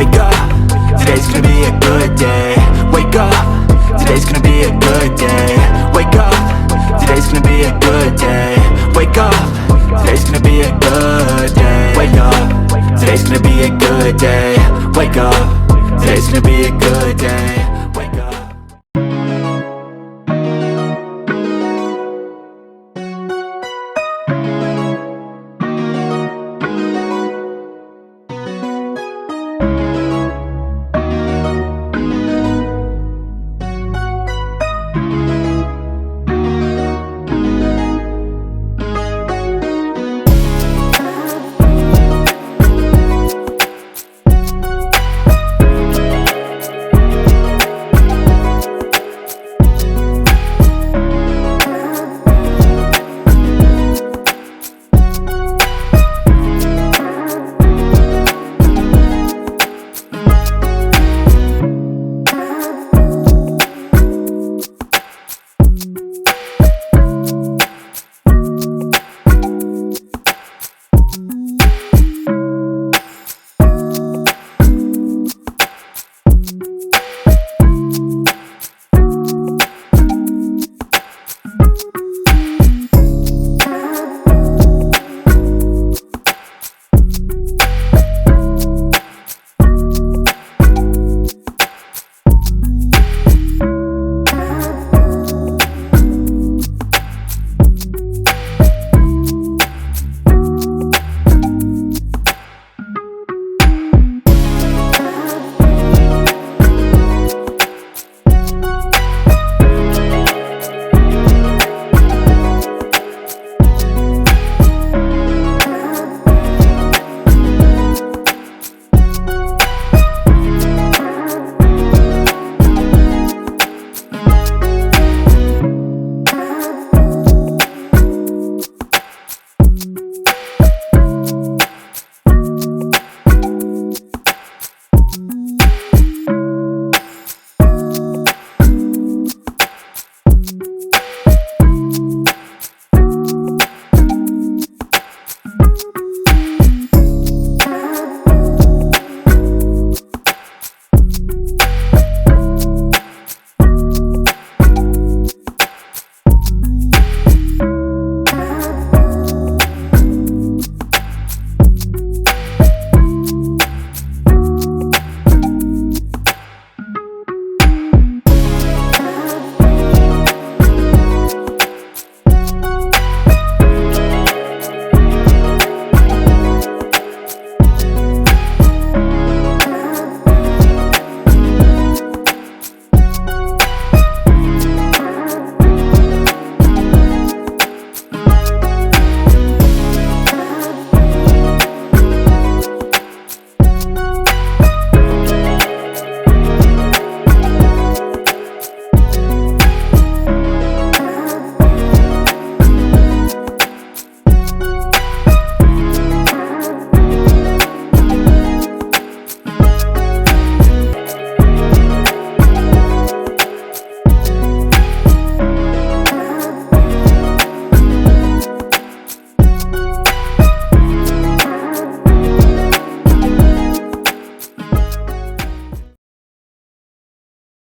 Wake up, today's gonna be a good day. Wake up, today's gonna be a good day. Wake up, today's gonna be a good day. Wake up, today's gonna be a good day. Wake up, today's gonna be a good day. Wake up, today's gonna be a good day.